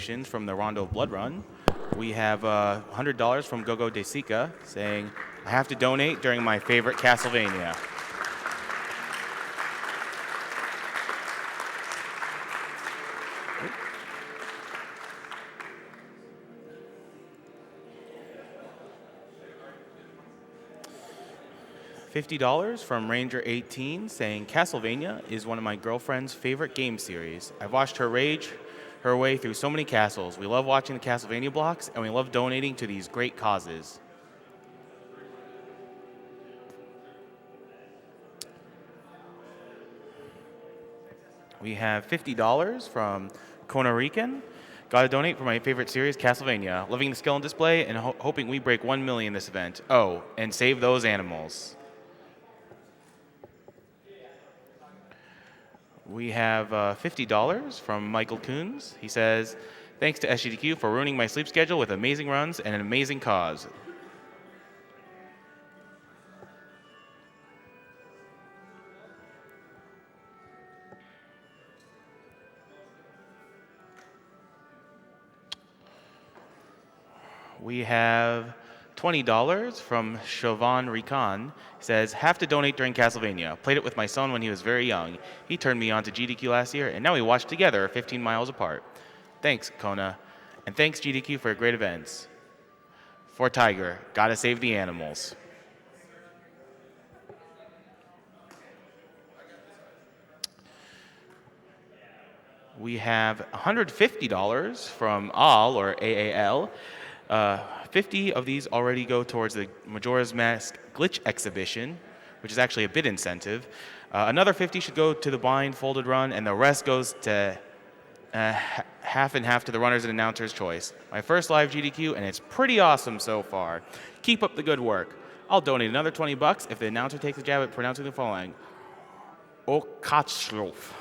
donations from the Rondo Blood Run. We have $100 from Gogo Desika saying, I have to donate during my favorite Castlevania. $50 from Ranger 18 saying Castlevania is one of my girlfriend's favorite game series. I've watched her rage her way through so many castles. We love watching the Castlevania blocks, and we love donating to these great causes. We have $50 from Kona Rican. Gotta donate for my favorite series, Castlevania. Loving the skill and display and hoping we break 1 million this event. Oh, and save those animals. We have $50 from Michael Coons. He says, thanks to SGDQ for ruining my sleep schedule with amazing runs and an amazing cause. We have $20 from Chauvin Rican. He says, have to donate during Castlevania. Played it with my son when he was very young. He turned me on to GDQ last year, and now we watch together 15 miles apart. Thanks, Kona. And thanks, GDQ, for great events. For Tiger, gotta save the animals. We have $150 from AAL, or AAL. 50 of these already go towards the Majora's Mask glitch exhibition, which is actually a bid incentive. Another 50 should go to the blindfolded run, and the rest goes to half and half to the runners and announcers' choice. My first live GDQ, and it's pretty awesome so far. Keep up the good work. I'll donate another $20 if the announcer takes a jab at pronouncing the following. Okachlof.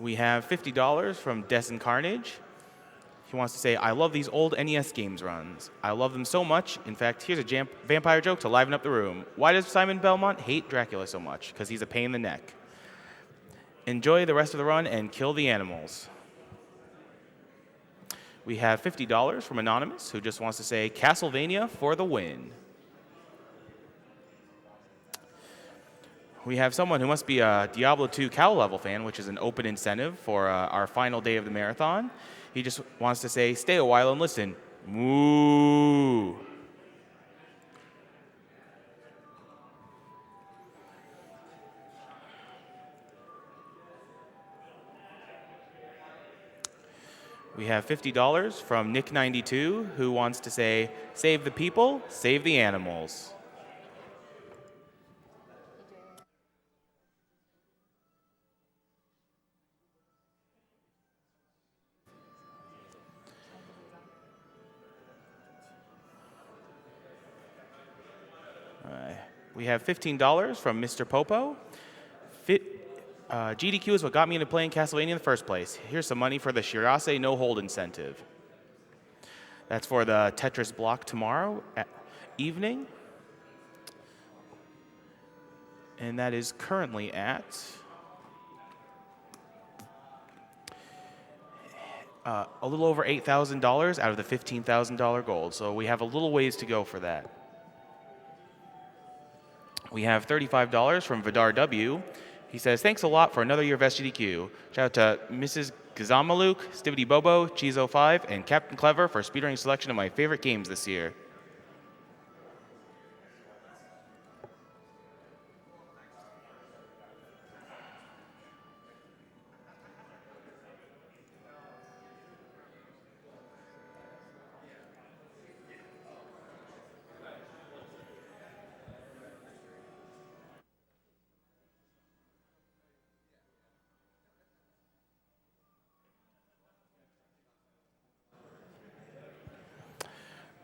We have $50 from Dessen Carnage. He wants to say, I love these old NES games runs. I love them so much. In fact, here's a vampire joke to liven up the room. Why does Simon Belmont hate Dracula so much? Because he's a pain in the neck. Enjoy the rest of the run and kill the animals. We have $50 from Anonymous, who just wants to say, Castlevania for the win. We have someone who must be a Diablo 2 Cow level fan, which is an open incentive for our final day of the marathon. He just wants to say, stay a while and listen. Moo. We have $50 from Nick92, who wants to say, save the people, save the animals. We have $15 from Mr. Popo. GDQ is what got me into playing Castlevania in the first place. Here's some money for the Shirase No Hold incentive. That's for the Tetris block tomorrow evening. And that is currently at a little over $8,000 out of the $15,000 goal. So we have a little ways to go for that. We have $35 from Vidar W. He says, thanks a lot for another year of SGDQ. Shout out to Mrs. Gazamaluk, Stivity Bobo, Cheezo5, and Captain Clever for speedrunning selection of my favorite games this year.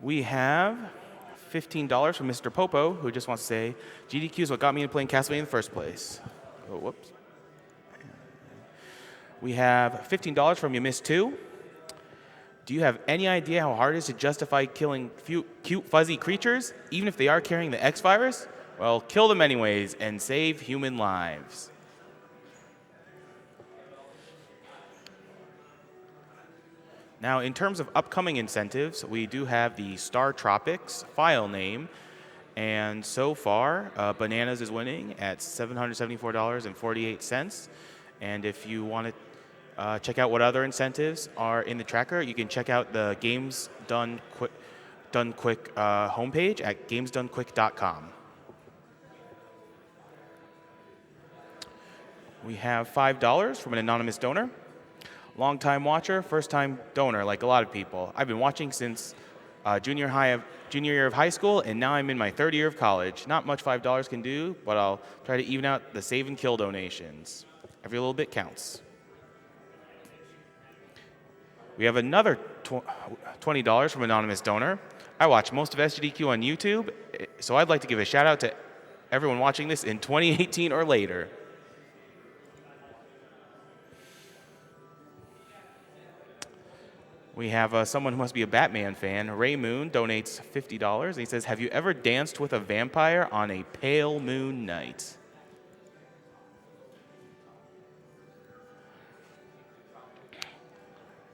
We have $15 from Mr. Popo, who just wants to say, GDQ is what got me into playing Castlevania in the first place. Oh, whoops. We have $15 from You Missed 2. Do you have any idea how hard it is to justify killing cute, fuzzy creatures, even if they are carrying the X virus? Well, kill them anyways and save human lives. Now, in terms of upcoming incentives, we do have the Star Tropics file name, and so far, Bananas is winning at $774.48. And if you want to check out what other incentives are in the tracker, you can check out the Games Done Quick homepage at gamesdonequick.com. We have $5 from an anonymous donor. Long-time watcher, first-time donor, like a lot of people. I've been watching since junior year of high school, and now I'm in my third year of college. Not much $5 can do, but I'll try to even out the save and kill donations. Every little bit counts. We have another $20 from an anonymous donor. I watch most of SGDQ on YouTube, so I'd like to give a shout out to everyone watching this in 2018 or later. We have someone who must be a Batman fan. Ray Moon donates $50, and he says, "Have you ever danced with a vampire on a pale moon night?"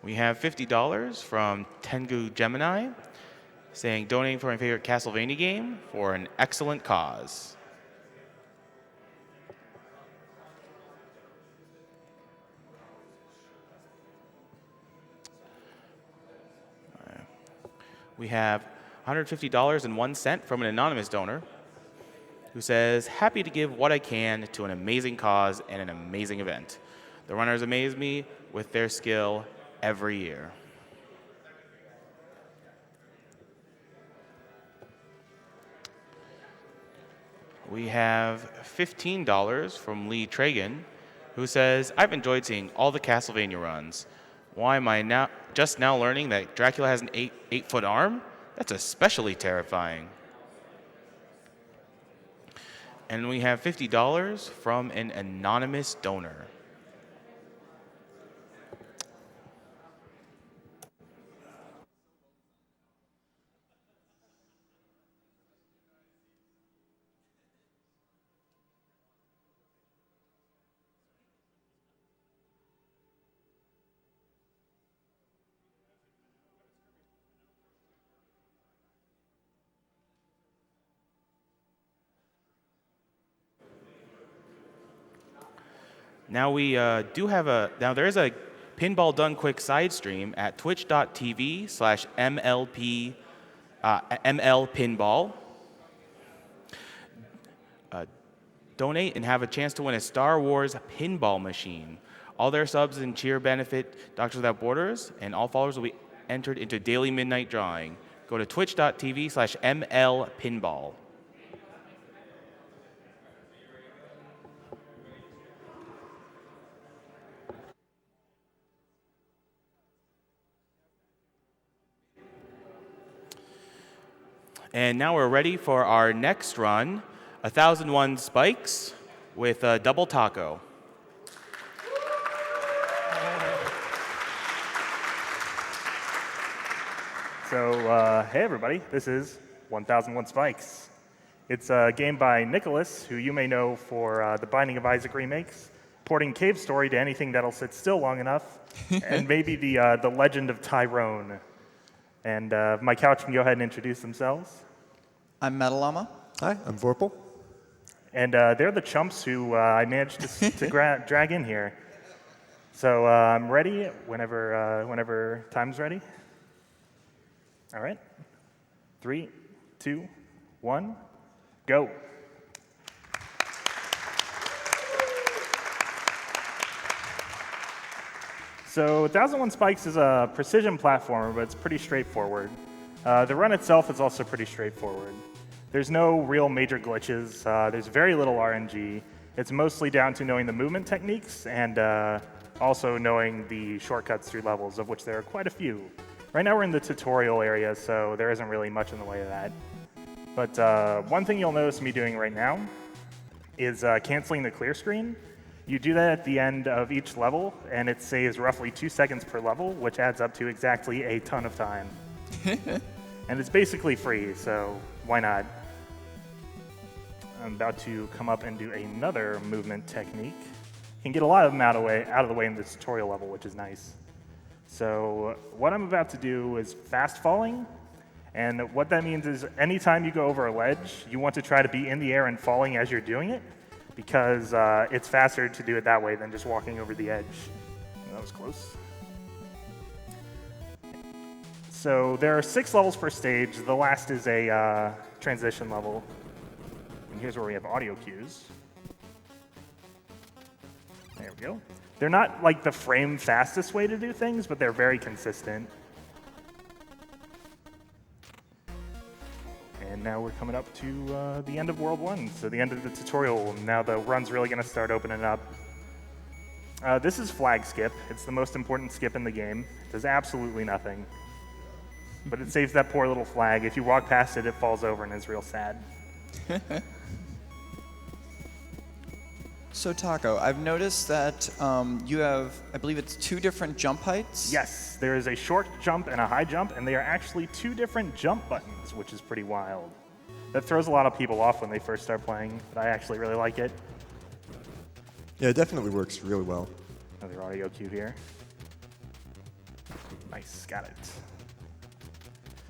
We have $50 from Tengu Gemini, saying, "Donating for my favorite Castlevania game for an excellent cause." We have $150.01 from an anonymous donor who says, "Happy to give what I can to an amazing cause and an amazing event. The runners amaze me with their skill every year." We have $15 from Lee Tragan, who says, "I've enjoyed seeing all the Castlevania runs. Why am I just now learning that Dracula has an 8-foot arm? That's especially terrifying." And we have $50 from an anonymous donor. Now there is a Pinball Done Quick side stream at twitch.tv/MLPinball. Donate and have a chance to win a Star Wars pinball machine. All their subs and cheer benefit Doctors Without Borders, and all followers will be entered into daily midnight drawing. Go to twitch.tv/MLPinball. And now we're ready for our next run, 1001 Spikes with Double Taco. So, hey everybody, this is 1001 Spikes. It's a game by Nicholas, who you may know for the Binding of Isaac remakes, porting Cave Story to anything that'll sit still long enough, and maybe the Legend of Tyrone. And my couch can go ahead and introduce themselves. I'm Metalama. Hi, I'm Vorpal. And they're the chumps who I managed to drag in here. So I'm ready whenever time's ready. All right. 3, 2, 1, go. So 1001 Spikes is a precision platformer, but it's pretty straightforward. The run itself is also pretty straightforward. There's no real major glitches. There's very little RNG. It's mostly down to knowing the movement techniques and also knowing the shortcuts through levels, of which there are quite a few. Right now we're in the tutorial area, so there isn't really much in the way of that. But one thing you'll notice me doing right now is canceling the clear screen. You do that at the end of each level, and it saves roughly 2 seconds per level, which adds up to exactly a ton of time. And it's basically free, so why not? I'm about to come up and do another movement technique. Can get a lot of them out of the way in the tutorial level, which is nice. So what I'm about to do is fast falling, and what that means is anytime you go over a ledge, you want to try to be in the air and falling as you're doing it, because it's faster to do it that way than just walking over the edge. That was close. So there are 6 levels per stage. The last is a transition level. And here's where we have audio cues. There we go. They're not like the frame fastest way to do things, but they're very consistent. And now we're coming up to the end of World 1, so the end of the tutorial. Now the run's really going to start opening up. This is flag skip. It's the most important skip in the game. It does absolutely nothing. But it saves that poor little flag. If you walk past it, it falls over and is real sad. So Taco, I've noticed that you have, I believe it's 2 different jump heights? Yes, there is a short jump and a high jump, and they are actually 2 different jump buttons, which is pretty wild. That throws a lot of people off when they first start playing, but I actually really like it. Yeah, it definitely works really well. Another audio cue here. Nice, got it.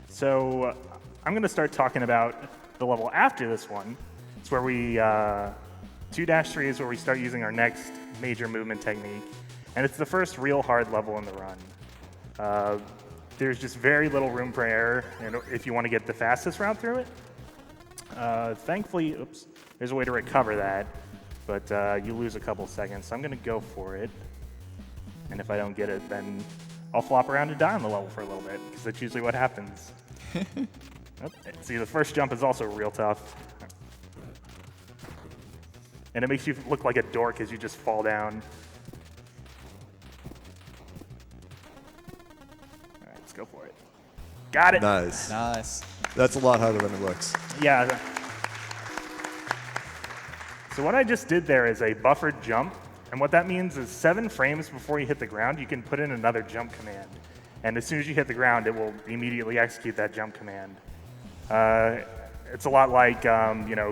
So I'm going to start talking about the level after this one. It's where we 2-3 is where we start using our next major movement technique, and it's the first real hard level in the run. There's just very little room for error if you want to get the fastest route through it. Thankfully, there's a way to recover that, but you lose a couple seconds, so I'm going to go for it. And if I don't get it, then I'll flop around and die on the level for a little bit, because that's usually what happens. See, the first jump is also real tough. And it makes you look like a dork as you just fall down. All right, let's go for it. Got it. Nice. Nice. That's a lot harder than it looks. Yeah. So what I just did there is a buffered jump. And what that means is 7 frames before you hit the ground, you can put in another jump command. And as soon as you hit the ground, it will immediately execute that jump command. It's a lot like,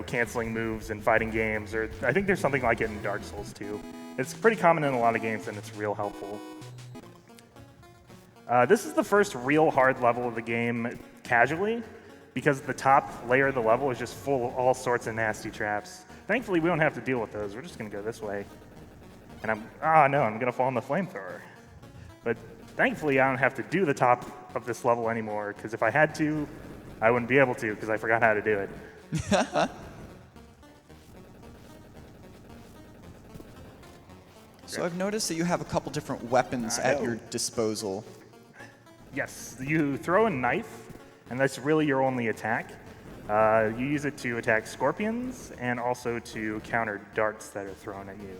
canceling moves in fighting games, or I think there's something like it in Dark Souls too. It's pretty common in a lot of games, and it's real helpful. This is the first real hard level of the game casually, because the top layer of the level is just full of all sorts of nasty traps. Thankfully, we don't have to deal with those. We're just going to go this way. And I'm going to fall in the flamethrower. But thankfully, I don't have to do the top of this level anymore, because if I had to, I wouldn't be able to, because I forgot how to do it. So I've noticed that you have a couple different weapons at your disposal. Yes, you throw a knife, and that's really your only attack. You use it to attack scorpions and also to counter darts that are thrown at you.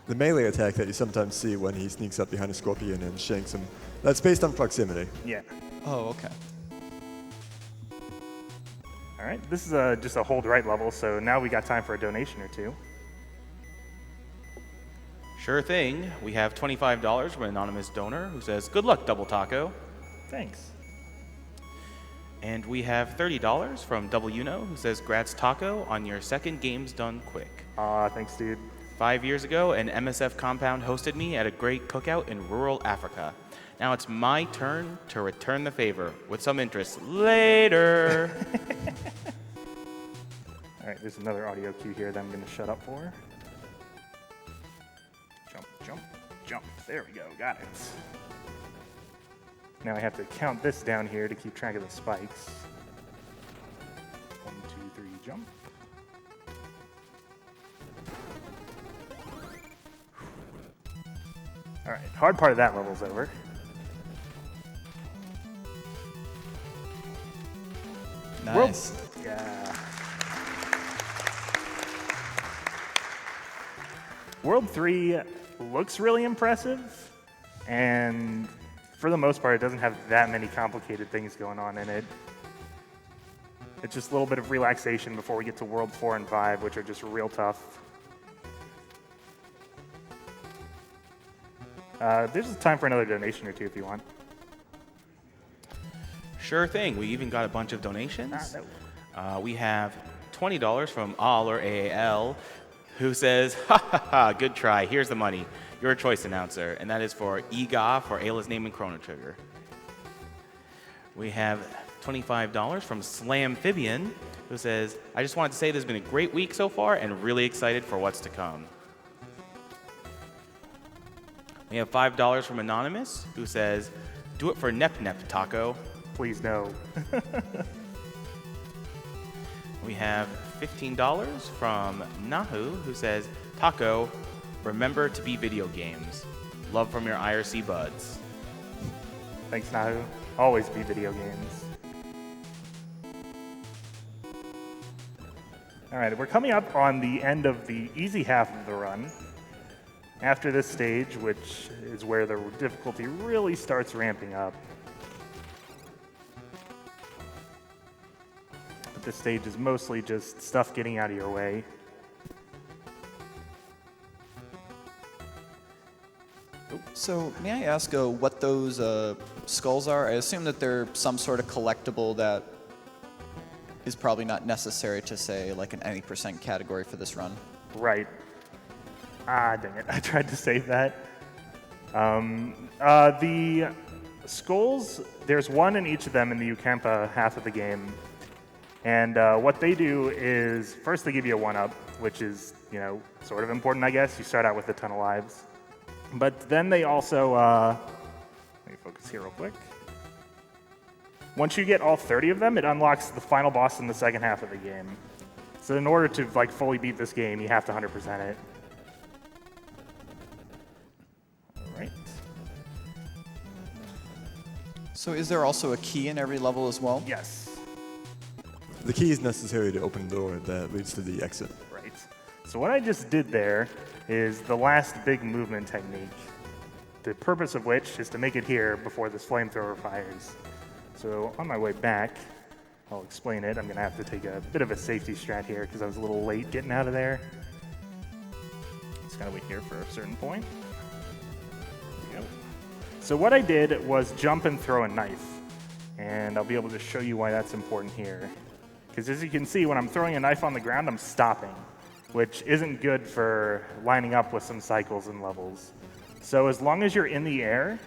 The melee attack that you sometimes see when he sneaks up behind a scorpion and shanks him, that's based on proximity. Yeah. Oh, okay. All right, this is just a hold right level, so now we got time for a donation or two. Sure thing. We have $25 from an anonymous donor who says, "Good luck, Double Taco." Thanks. And we have $30 from Double Uno who says, "Grats Taco on your second Games Done Quick. Aw, thanks, dude. 5 years ago, an MSF compound hosted me at a great cookout in rural Africa. Now it's my turn to return the favor with some interest later." All right, there's another audio cue here that I'm going to shut up for. Jump, jump, jump. There we go, got it. Now I have to count this down here to keep track of the spikes. 1, 2, 3, jump. All right, hard part of that level's over. Nice. Yeah. World 3 looks really impressive, and for the most part, it doesn't have that many complicated things going on in it. It's just a little bit of relaxation before we get to World 4 and 5, which are just real tough. There's time for another donation or two if you want. Sure thing. We even got a bunch of donations. We have $20 from All or AAL, who says, ha ha ha, good try, here's the money. Your choice, announcer. And that is for EGA for Ayla's Name and Chrono Trigger. We have $25 from Slamphibian, who says, I just wanted to say this has been a great week so far and really excited for what's to come. We have $5 from Anonymous, who says, do it for Nep Nep Taco. Please no. We have $15 from Nahu, who says, Taco, remember to be video games. Love from your IRC buds. Thanks, Nahu. Always be video games. All right, we're coming up on the end of the easy half of the run. After this stage, which is where the difficulty really starts ramping up. But this stage is mostly just stuff getting out of your way. So may I ask what those skulls are? I assume that they're some sort of collectible that is probably not necessary to, say, like an any % category for this run. Right. Ah, dang it. I tried to save that. The skulls, there's one in each of them in the Ukampa half of the game. And what they do is, first they give you a 1-up, which is, you know, sort of important, I guess. You start out with a ton of lives. But then they also, let me focus here real quick. Once you get all 30 of them, it unlocks the final boss in the second half of the game. So in order to like fully beat this game, you have to 100% it. All right. So is there also a key in every level as well? Yes. The key is necessary to open the door that leads to the exit. Right. So what I just did there is the last big movement technique, the purpose of which is to make it here before this flamethrower fires. So on my way back, I'll explain it. I'm going to have to take a bit of a safety strat here because I was a little late getting out of there. Just got to wait here for a certain point. There we go. So what I did was jump and throw a knife. And I'll be able to show you why that's important here. Because as you can see, when I'm throwing a knife on the ground, I'm stopping, which isn't good for lining up with some cycles and levels. So as long as you're in the air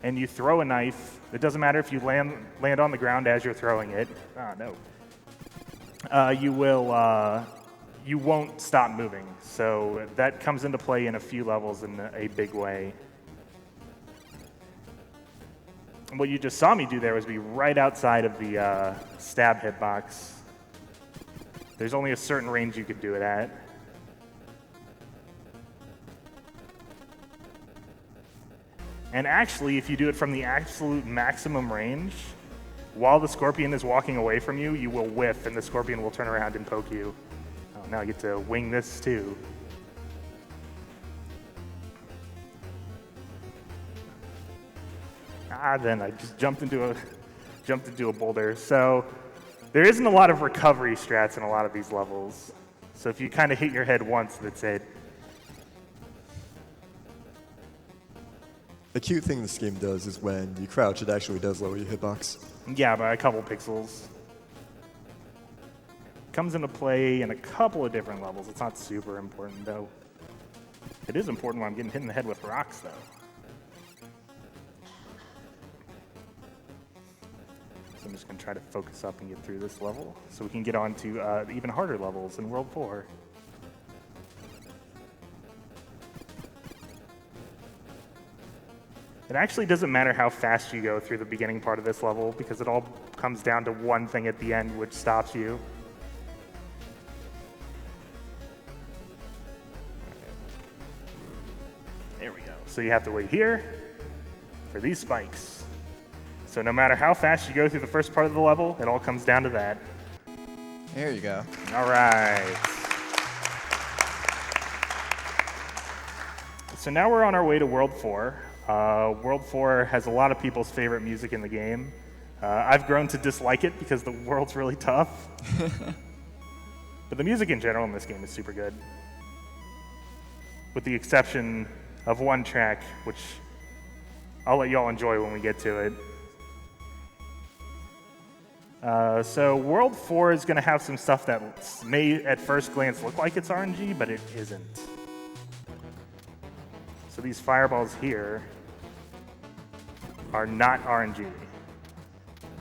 and you throw a knife, it doesn't matter if you land on the ground as you're throwing it. Ah, no. You won't stop moving. So that comes into play in a few levels in a big way. And what you just saw me do there was be right outside of the stab hitbox. There's only a certain range you could do it at. And actually, if you do it from the absolute maximum range, while the scorpion is walking away from you, you will whiff and the scorpion will turn around and poke you. Oh, now I get to wing this too. Then I just jumped into a boulder. So there isn't a lot of recovery strats in a lot of these levels. So if you kind of hit your head once, that's it. A cute thing this game does is when you crouch, it actually does lower your hitbox. Yeah, by a couple pixels. Comes into play in a couple of different levels. It's not super important, though. It is important when I'm getting hit in the head with rocks, though. So I'm just going to try to focus up and get through this level so we can get on to the even harder levels in World 4. It actually doesn't matter how fast you go through the beginning part of this level because it all comes down to one thing at the end which stops you. There we go. So you have to wait here for these spikes. So no matter how fast you go through the first part of the level, it all comes down to that. There you go. All right. So now we're on our way to World 4. World 4 has a lot of people's favorite music in the game. I've grown to dislike it because the world's really tough. But the music in general in this game is super good. With the exception of one track, which I'll let y'all enjoy when we get to it. So World 4 is going to have some stuff that may at first glance look like it's RNG, but it isn't. So these fireballs here are not RNG.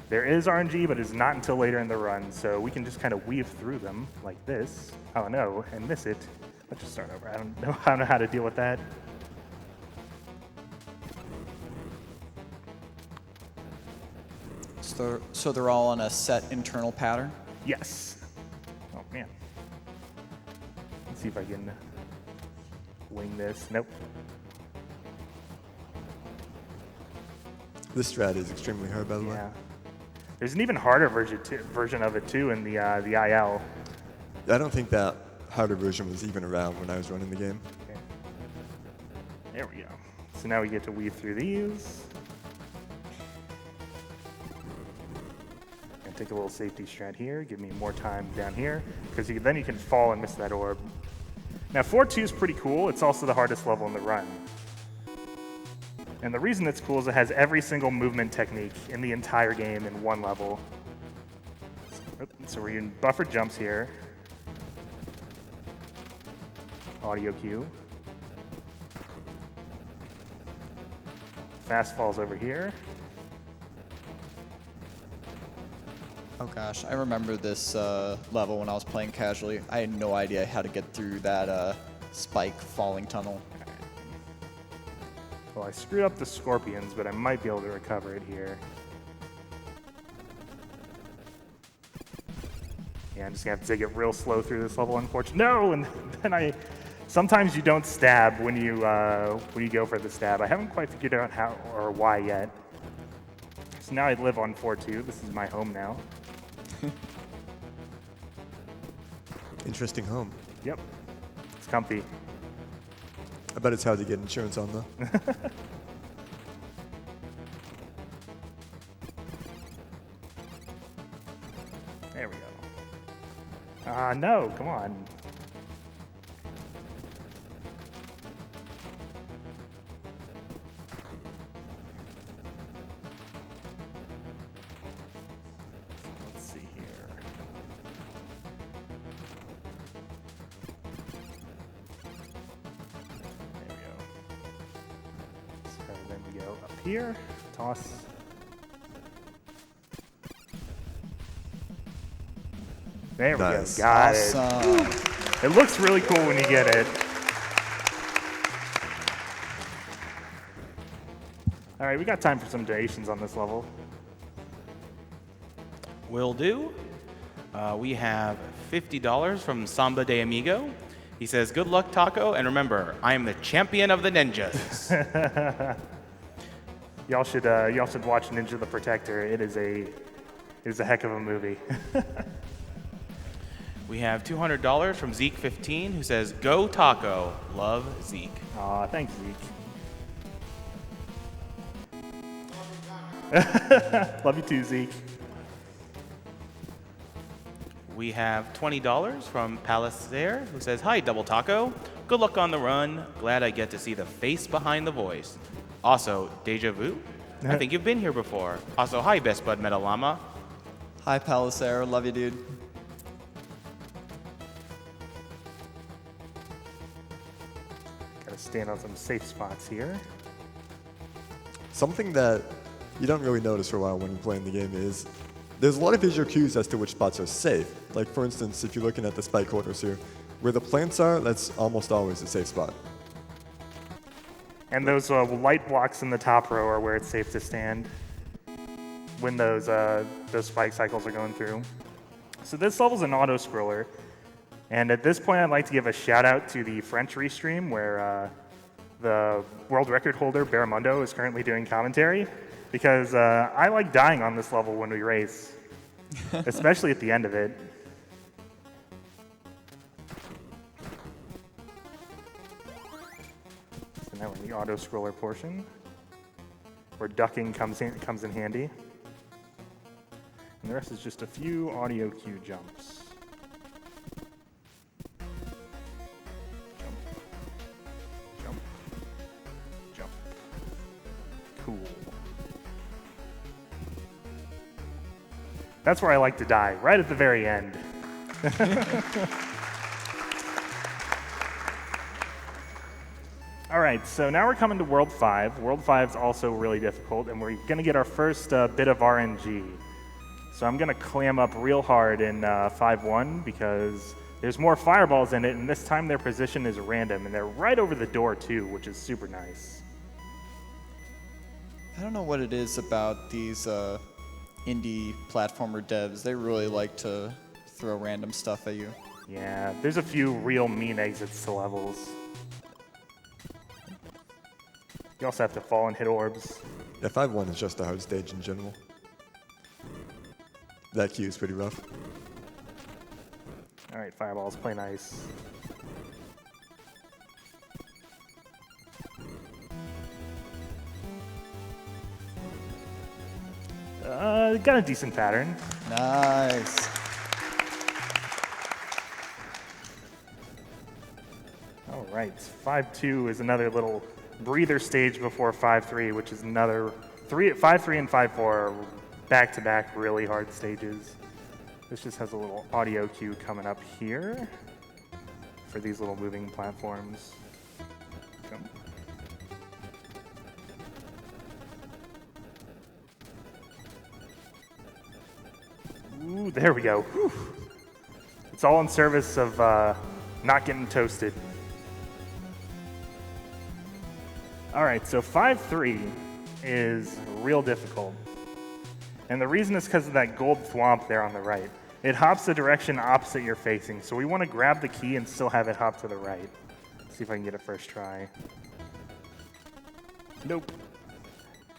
There is RNG, but it's not until later in the run, so we can just kind of weave through them like this. Oh no, and miss it. Let's just start over. I don't know how to deal with that. So they're all on a set internal pattern? Yes. Oh man. Let's see if I can wing this. Nope. This strat is extremely hard, by the way. Yeah. There's an even harder version of it too in the IL. I don't think that harder version was even around when I was running the game. Okay. There we go. So now we get to weave through these. And take a little safety strat here. Give me more time down here, because then you can fall and miss that orb. Now 4-2 is pretty cool. It's also the hardest level in the run. And the reason it's cool is it has every single movement technique in the entire game in one level. So we're using buffered jumps here. Audio cue. Fast falls over here. Oh gosh, I remember this level when I was playing casually. I had no idea how to get through that spike falling tunnel. Well, I screwed up the scorpions, but I might be able to recover it here. Yeah, I'm just gonna have to take it real slow through this level, unfortunately. No, and then sometimes you don't stab when you go for the stab. I haven't quite figured out how or why yet. So now I live on 4-2. This is my home now. Interesting home. Yep, it's comfy. I bet it's hard to get insurance on, though. There we go. No, come on. Let's see here. There we go. So then we go up here, toss. There we Nice. go. Got Awesome. it. It looks really cool when you get it. All right, we got time for some donations on this level. Will do. We have $50 from Samba de Amigo. He says, "Good luck, Taco, and remember, I am the champion of the ninjas." Y'all should watch Ninja the Protector. It is a heck of a movie. We have $200 from Zeke15, who says, "Go Taco, love Zeke." Aw, thanks, Zeke. Love you too, Zeke. We have $20 from Palacer, who says, "Hi, Double Taco. Good luck on the run. Glad I get to see the face behind the voice. Also, deja vu? I think you've been here before. Also, hi, Best Bud Metal Llama." Hi, Palisare. Love you, dude. Gotta stand on some safe spots here. Something that you don't really notice for a while when you're playing the game is there's a lot of visual cues as to which spots are safe. Like, for instance, if you're looking at the spike corners here, where the plants are, that's almost always a safe spot. And those light blocks in the top row are where it's safe to stand when those spike cycles are going through. So this level's an auto scroller, and at this point I'd like to give a shout out to the French restream where the world record holder Barramundo is currently doing commentary, because I like dying on this level when we race, especially at the end of it. So now we're in the auto scroller portion, where ducking comes in handy. And the rest is just a few audio cue jumps. Jump. Jump. Jump. Cool. That's where I like to die, right at the very end. All right, so now we're coming to World 5. World 5 is also really difficult, and we're going to get our first bit of RNG. So I'm going to clam up real hard in 5-1 because there's more fireballs in it, and this time their position is random, and they're right over the door too, which is super nice. I don't know what it is about these indie platformer devs. They really like to throw random stuff at you. Yeah, there's a few real mean exits to levels. You also have to fall and hit orbs. Yeah, 5-1 is just a hard stage in general. That queue is pretty rough. All right, fireballs, play nice. Got a decent pattern. Nice. All right, 5-2 is another little breather stage before 5-3, which is another 5-3 and 5-4 are back-to-back really hard stages. This just has a little audio cue coming up here for these little moving platforms. Come. Ooh, there we go. Whew. It's all in service of not getting toasted. All right, so 5-3 is real difficult. And the reason is because of that gold thwomp there on the right. It hops the direction opposite you're facing, so we want to grab the key and still have it hop to the right. See if I can get it first try. Nope.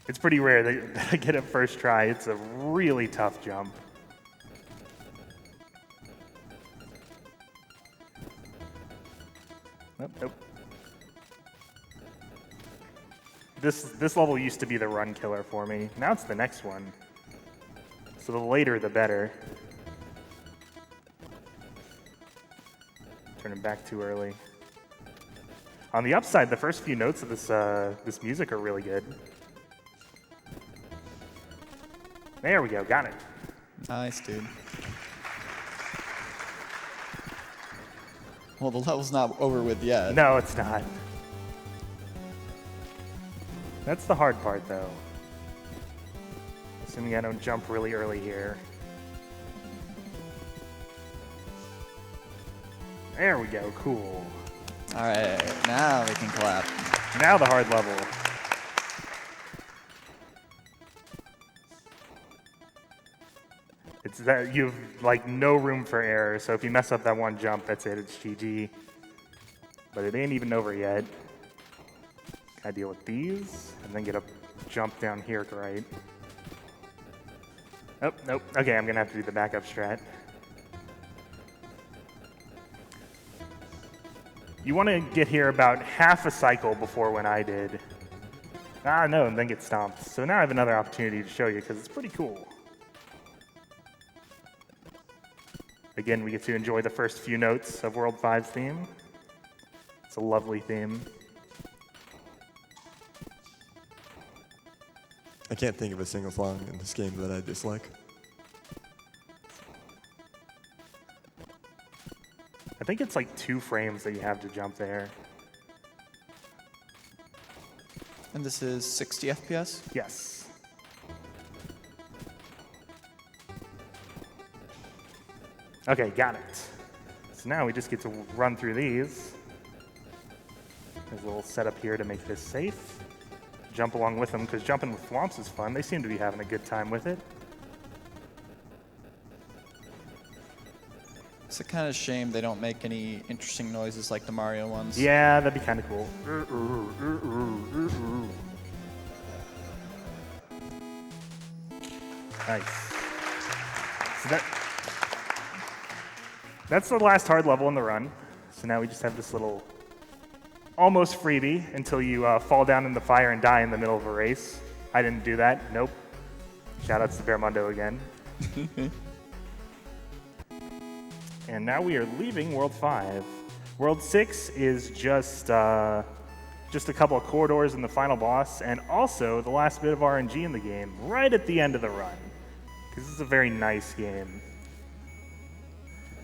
It's pretty rare that I get it first try. It's a really tough jump. Nope, nope. This level used to be the run killer for me. Now it's the next one. So the later, the better. Turning back too early. On the upside, the first few notes of this music are really good. There we go, got it. Nice, dude. Well, the level's not over with yet. No, it's not. That's the hard part, though. Assuming I don't jump really early here. There we go, cool. All right, now we can clap. Now the hard level. It's that you've like no room for error, so if you mess up that one jump, that's it, it's GG. But it ain't even over yet. Gotta deal with these, and then get a jump down here, right? Oh, nope. Okay, I'm gonna have to do the backup strat. You want to get here about half a cycle before when I did. Ah, no, and then get stomped. So now I have another opportunity to show you, because it's pretty cool. Again, we get to enjoy the first few notes of World 5's theme. It's a lovely theme. I can't think of a single song in this game that I dislike. I think it's like 2 frames that you have to jump there. And this is 60 FPS? Yes. Okay, got it. So now we just get to run through these. There's a little setup here to make this safe. Jump along with them, because jumping with thwomps is fun. They seem to be having a good time with it. It's a kind of shame they don't make any interesting noises like the Mario ones. Yeah, that'd be kind of cool. Nice. So that's the last hard level in the run. So now we just have this little almost freebie until you fall down in the fire and die in the middle of a race. I didn't do that. Nope. Shoutouts to Bearmundo again. And now we are leaving World 5. World 6 is just a couple of corridors and the final boss, and also the last bit of RNG in the game, right at the end of the run. because this is a very nice game.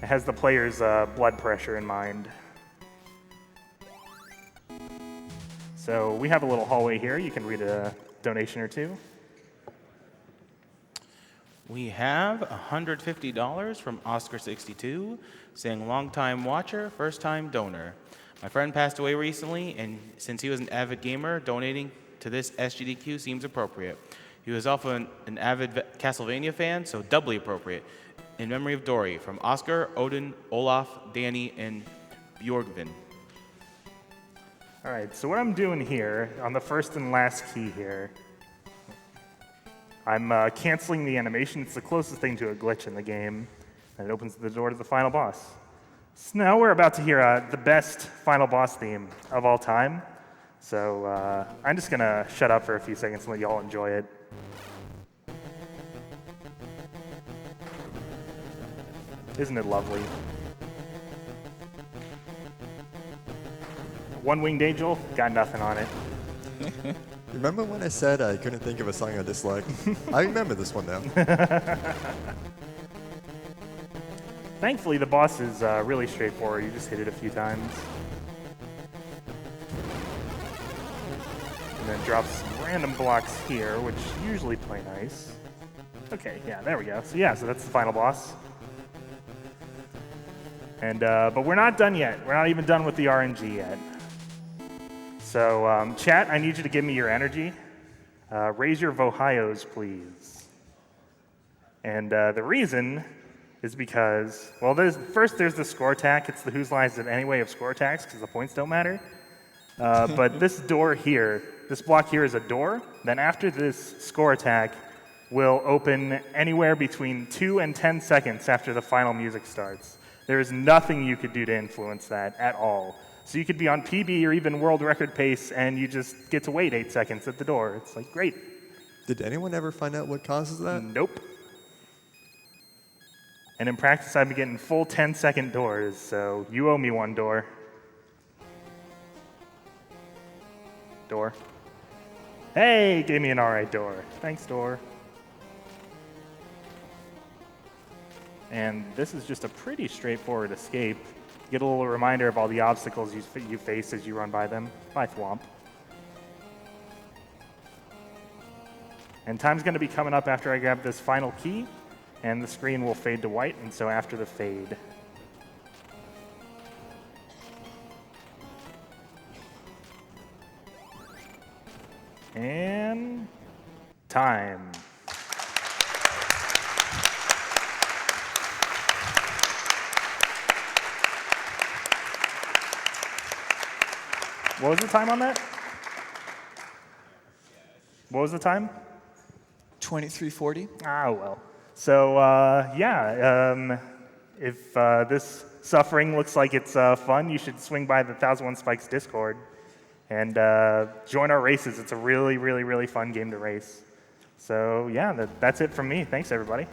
It has the player's blood pressure in mind. So we have a little hallway here. You can read a donation or two. We have $150 from Oscar62 saying long-time watcher, first-time donor. My friend passed away recently, and since he was an avid gamer, donating to this SGDQ seems appropriate. He was also an avid Castlevania fan, so doubly appropriate. In memory of Dory, from Oscar, Odin, Olaf, Danny, and Bjorgvin. All right, so what I'm doing here, on the first and last key here, I'm canceling the animation. It's the closest thing to a glitch in the game, and it opens the door to the final boss. So now we're about to hear the best final boss theme of all time. So I'm just gonna shut up for a few seconds and let you all enjoy it. Isn't it lovely? One-winged angel, got nothing on it. Remember when I said I couldn't think of a song I disliked? I remember this one now. Thankfully, the boss is really straightforward. You just hit it a few times. And then drops some random blocks here, which usually play nice. Okay, yeah, there we go. So yeah, so that's the final boss. And but we're not done yet. We're not even done with the RNG yet. So chat, I need you to give me your energy. Raise your Vohios, please. And the reason is because, well, there's the score attack. It's the whose line is it anyway of score attacks because the points don't matter. But this door here, this block here is a door. Then after this score attack will open anywhere between 2 and 10 seconds after the final music starts. There is nothing you could do to influence that at all. So you could be on PB or even world record pace and you just get to wait 8 seconds at the door. It's like, great. Did anyone ever find out what causes that? Nope. And in practice, I've been getting full 10-second doors, so you owe me one door. Door. Hey, gave me an all right door. Thanks, door. And this is just a pretty straightforward escape. You get a little reminder of all the obstacles you face as you run by them. Bye, Thwomp. And time's going to be coming up after I grab this final key, and the screen will fade to white, and so after the fade. And time. What was the time on that? What was the time? 2340. Ah, well. So, if this suffering looks like it's fun, you should swing by the 1001 Spikes Discord and join our races. It's a really, really, really fun game to race. So, yeah, that's it from me. Thanks, everybody.